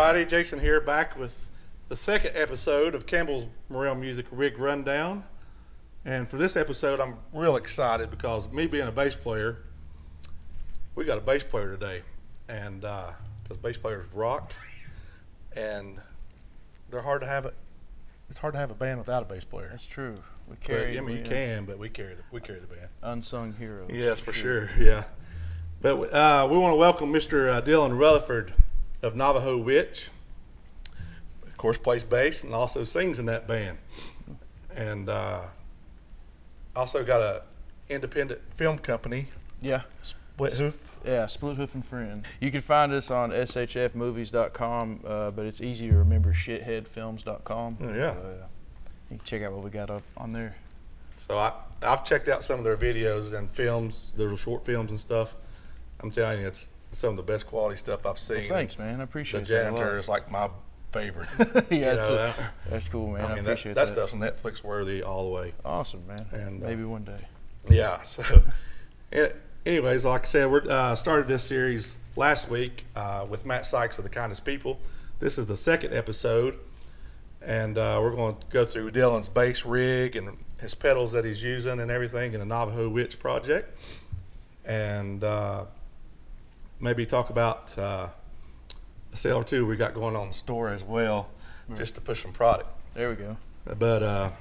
everybody. Jason here, back with the second episode of Campbell's Morrell Music Rig Rundown. And for this episode, I'm real excited because me being a bass player, we got a bass player today. And because bass players rock, and they're hard to have it. It's hard to have a band without a bass player. That's true. We carry. But, you can, but we carry the band. Unsung heroes. Yes, for sure. Yeah. But we want to welcome Mr. Dylan Rutherford of Navajo Witch. Of course, plays bass and also sings in that band. And also got a independent film company. Yeah. Split Hoof. Yeah, Split Hoof and Friend. You can find us on shfmovies.com, but it's easy to remember, shitheadfilms.com. Oh, yeah. You can check out what we got up on there. So I've checked out some of their videos and films, their short films and stuff. I'm telling you, it's some of the best quality stuff I've seen. Well, thanks, man. I appreciate that. The Janitor is like my favorite. Yeah, that's cool, man. I mean, appreciate that. That stuff's Netflix worthy all the way. Awesome, man. And maybe one day. Yeah. So, anyways, like I said, we started this series last week with Matt Sykes of The Kindest People. This is the second episode, and we're going to go through Dylan's bass rig and his pedals that he's using and everything in the Navajo Witch project, and maybe talk about a sale or two we got going on in the store as well, just to push some product. There we go. But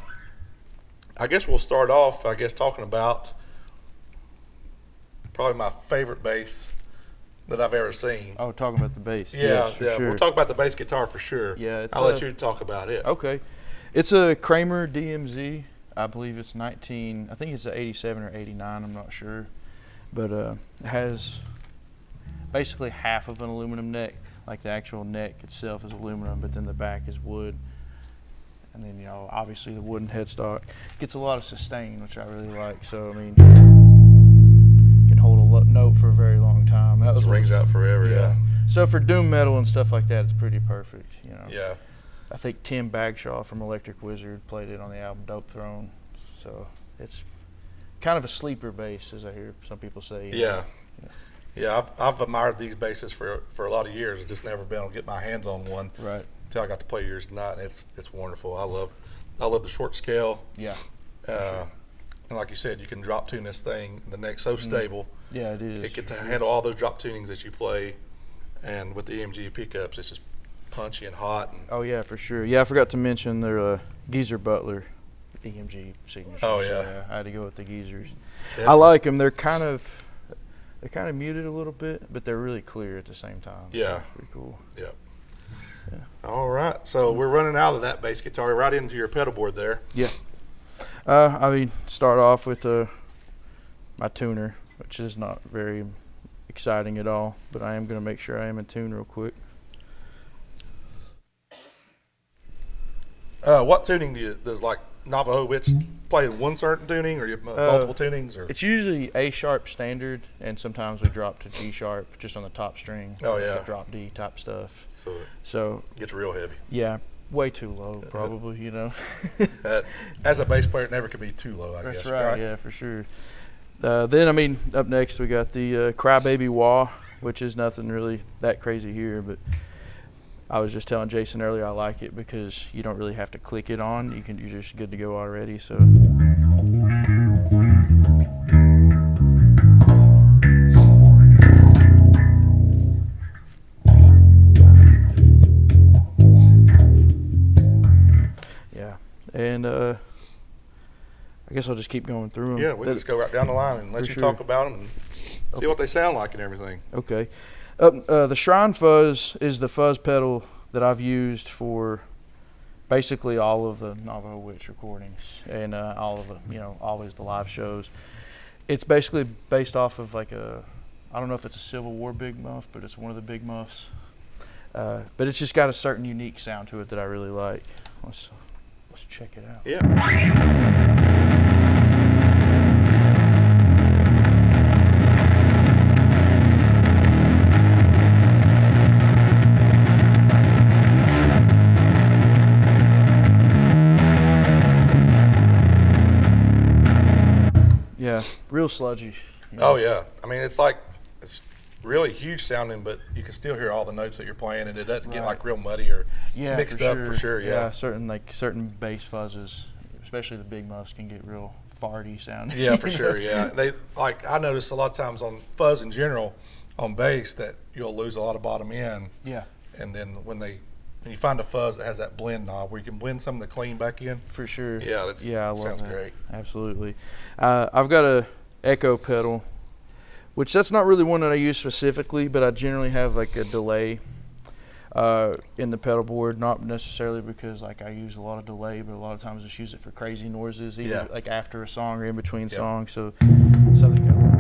I guess we'll start off, talking about probably my favorite bass that I've ever seen. Oh, talking about the bass. Yeah, yes, sure. We'll talk about the bass guitar for sure. Yeah, I'll let you talk about it. Okay. It's a Kramer DMZ. I believe it's I think it's an 87 or 89, I'm not sure. But it has basically half of an aluminum neck. Like the actual neck itself is aluminum, but then the back is wood. And then, obviously the wooden headstock gets a lot of sustain, which I really like. So, I mean, can hold a note for a very long time. That rings out forever, yeah. So for doom metal and stuff like that, it's pretty perfect, Yeah. I think Tim Bagshaw from Electric Wizard played it on the album Dope Throne. So it's kind of a sleeper bass, as I hear some people say. Yeah, I've admired these basses for a lot of years. I've just never been able to get my hands on one. Right. Until I got to play yours tonight, and it's wonderful. I love the short scale. Yeah. And like you said, you can drop tune this thing. The neck's so stable. Yeah, it is. It can handle all those drop tunings that you play, and with the EMG pickups, it's just punchy and hot. And oh yeah, for sure. Yeah, I forgot to mention their Geezer Butler EMG signature. Oh yeah. So, I had to go with the Geezers. Definitely. I like them. They're kind of muted a little bit, but they're really clear at the same time. Yeah. So pretty cool. Yep. Yeah. All right. So we're running out of that bass guitar right into your pedal board there. Yeah. Start off with my tuner, which is not very exciting at all, but I am going to make sure I am in tune real quick. What tuning does like Navajo Witch play in one certain tuning, or you have multiple tunings? Or it's usually A sharp standard, and sometimes we drop to G sharp just on the top string. Oh yeah. Drop D type stuff. So it gets real heavy. Yeah, way too low probably. As a bass player, it never could be too low. I guess. That's right. Yeah, for sure. Then up next we got the Crybaby Wah, which is nothing really that crazy here, but I was just telling Jason earlier I like it because you don't really have to click it on. You're just good to go already. So. Yeah, and I guess I'll just keep going through them. Yeah, we'll just go right down the line and let you talk about them and see what they sound like and everything. Okay. The Shrine Fuzz is the fuzz pedal that I've used for basically all of the Navajo Witch recordings and all of the, always the live shows. It's basically based off of like I don't know if it's a Civil War big muff, but it's one of the big muffs. But it's just got a certain unique sound to it that I really like. Let's check it out. Yeah. Yeah, real sludgy. Oh yeah, I mean it's really huge sounding, but you can still hear all the notes that you're playing, and it doesn't get Right. like real muddy or Yeah, mixed up for sure. Yeah. certain bass fuzzes, especially the big muffs, can get real farty sounding. Yeah, for sure. Yeah, I notice a lot of times on fuzz in general, on bass, that you'll lose a lot of bottom end. Yeah, And then when you find a fuzz that has that blend knob where you can blend some of the clean back in. for sure. Yeah, I love sounds that. great. Absolutely. I've got a echo pedal, which that's not really one that I use specifically, but I generally have like a delay in the pedal board, not necessarily because like I use a lot of delay, but a lot of times I just use it for crazy noises, either like after a song or in between songs. So something kind of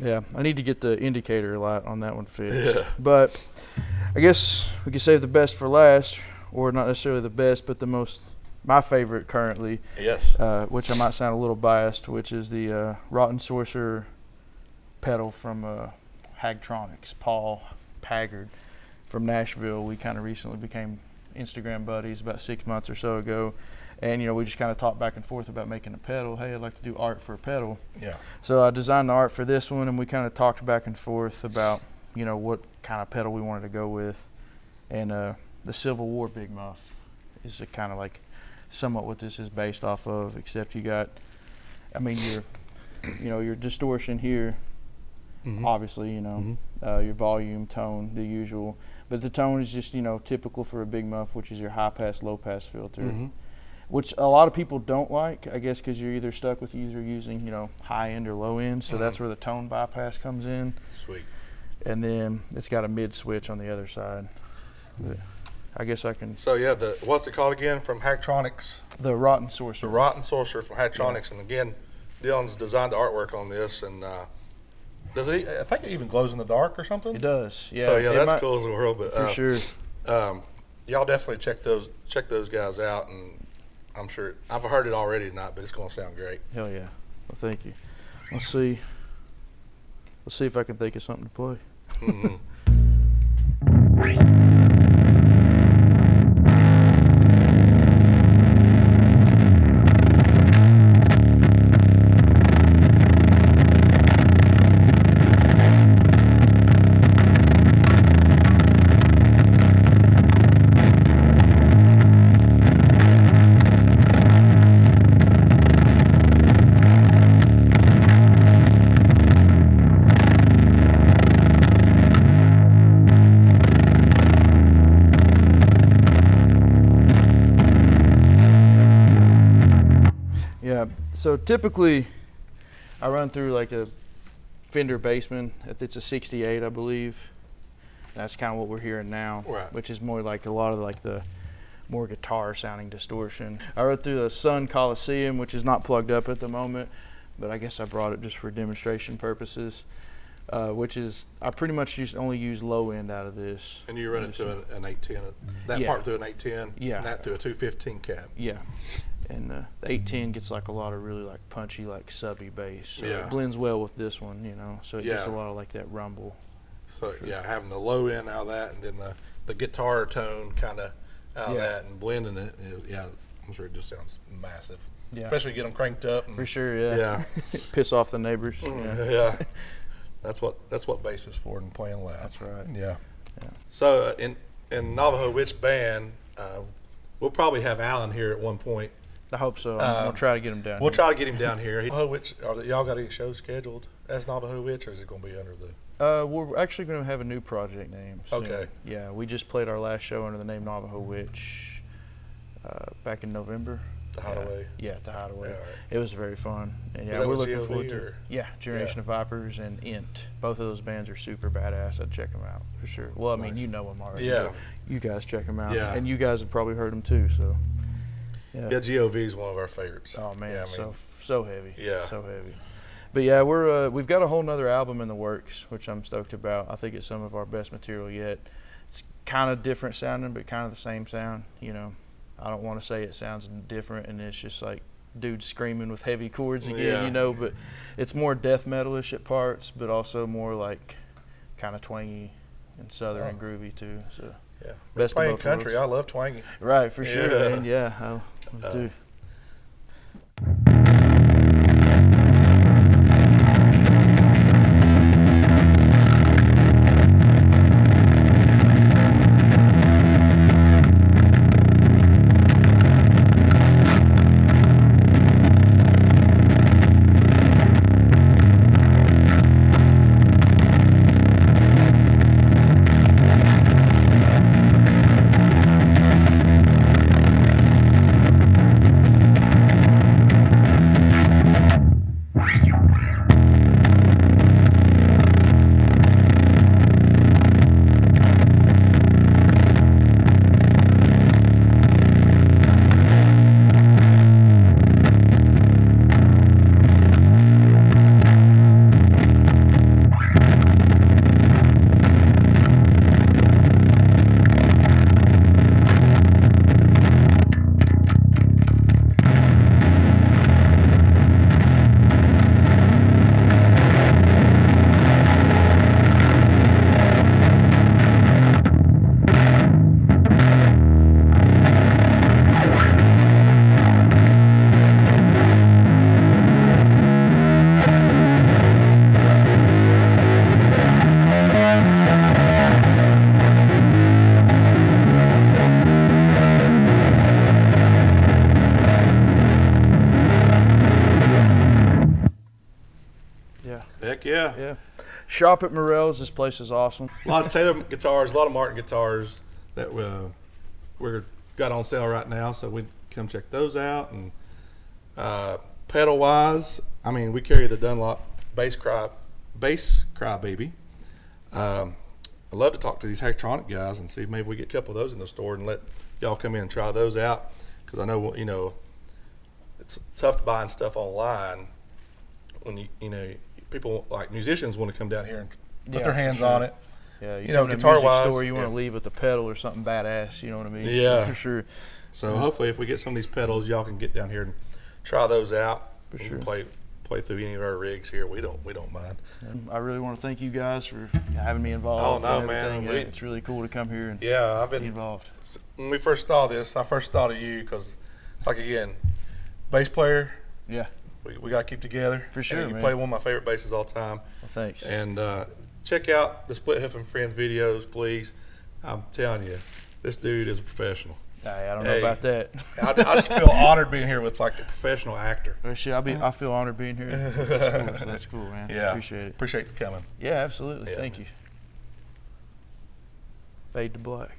Yeah, I need to get the indicator light on that one fixed. Yeah. But I guess we could save the best for last, or not necessarily the best, but my favorite currently, Yes. which I might sound a little biased, which is the Rotten Sorcerer pedal from Hagtronics, Paul Paggard from Nashville. We kind of recently became Instagram buddies about 6 months or so ago. And, we just kind of talked back and forth about making a pedal. Hey, I'd like to do art for a pedal. Yeah. So I designed the art for this one, and we kind of talked back and forth about, what kind of pedal we wanted to go with. And the Civil War Big Muff is kind of like somewhat what this is based off of, except you got, your distortion here, obviously, your volume, tone, the usual. But the tone is just, typical for a Big Muff, which is your high-pass, low-pass filter. Which a lot of people don't like, I guess, because you're either stuck with using, high end or low end. So that's where the tone bypass comes in. Sweet. And then it's got a mid switch on the other side. But I guess I can. So yeah, what's it called again from Hagtronics? The Rotten Sorcerer. The Rotten Sorcerer from Hagtronics, and again, Dylan's designed the artwork on this, and I think it even glows in the dark or something. It does. Yeah. So yeah, that's cool as the world. But for sure. Y'all definitely check those guys out, and I'm sure I've heard it already tonight, but it's going to sound great. Hell yeah. Well, thank you. Let's see if I can think of something to play. Yeah, so typically I run through like a Fender Bassman. It's a 68, I believe. That's kind of what we're hearing now, Right. which is more like a lot of like the more guitar sounding distortion. I run through the Sun Coliseum, which is not plugged up at the moment, but I guess I brought it just for demonstration purposes, which is, I pretty much only use low end out of this. And you run it through an 810, that Yeah. part through an 810, Yeah. and that through a 215 cab. Yeah. And the 810 gets like a lot of really like punchy, like subby bass. So Yeah. it blends well with this one, so it gets a Yeah. lot of like that rumble. So yeah, having the low end out of that, and then the guitar tone kind of out of Yeah. that, and blending it, I'm sure it just sounds massive. Yeah. Especially get them cranked up. And, For sure, yeah. Yeah. Piss off the neighbors. Yeah. Yeah. That's what bass is for, and playing loud. That's right. Yeah. Yeah. So in Navajo Witch Band, we'll probably have Alan here at one point. I hope so. I'm going to try to get him down. We'll here. try to get him down here. Navajo Witch, y'all got any shows scheduled as Navajo Witch, or is it going to be under the? We're actually going to have a new project name soon. Okay. Yeah, we just played our last show under the name Navajo Witch back in November. The Hideaway? Yeah, at the Hideaway. Yeah, all right. It was very fun. And yeah, that we're with looking GOV forward to or? Yeah, Generation Yeah. of Vipers and Int. Both of those bands are super badass. I'd check them out for sure. Well, I mean, Nice. you know them already. Yeah. You guys check them out. Yeah. And you guys have probably heard them too, so. Yeah, GOV is one of our favorites. Oh man, Yeah, I mean, so heavy. Yeah. So heavy. But yeah, we've got a whole nother album in the works, which I'm stoked about. I think it's some of our best material yet. It's kind of different sounding, but kind of the same sound. I don't want to say it sounds different, and it's just like dudes screaming with heavy chords again, Yeah. But it's more death metalish at parts, but also more like kind of twangy and southern and groovy too. So Yeah, best of playing both country. worlds. I love twangy. Right, for sure, Yeah. man. Yeah, I love too. Yeah. Heck yeah. Yeah. Shop at Morrell's. This place is awesome. A lot of Taylor guitars, a lot of Martin guitars that we're got on sale right now, so we come check those out. And pedal wise, I mean, we carry the Dunlop Bass Cry Baby. I'd love to talk to these Hectronic guys and see if maybe we get a couple of those in the store and let y'all come in and try those out, because I know, you know, it's tough buying stuff online when you know, people like musicians want to come down here and put their hands on it. Yeah, You know, come to a guitar-wise, music store, you want yeah. to leave with a pedal or something badass. You know what I mean? Yeah. For sure. So hopefully, if we get some of these pedals, y'all can get down here and try those out. For We sure. can play through any of our rigs here. We don't mind. I really want to thank you guys for having me involved. Oh, no, and man. everything. It's really cool to come here and Yeah, I've be been involved. when we first saw this. I first thought of you because, like, again, bass player. Yeah. We got to keep together. For sure, And you man. play one of my favorite basses all the time. Well, thanks. And check out the Split Hoof and Friends videos, please. I'm telling you, this dude is a professional. I don't know about that. I just feel honored being here with like a professional actor. Well, shit, I feel honored being here. That's cool, man. Yeah, Appreciate it. Appreciate you coming. Yeah, absolutely. Yeah, Thank man. you. Fade to black.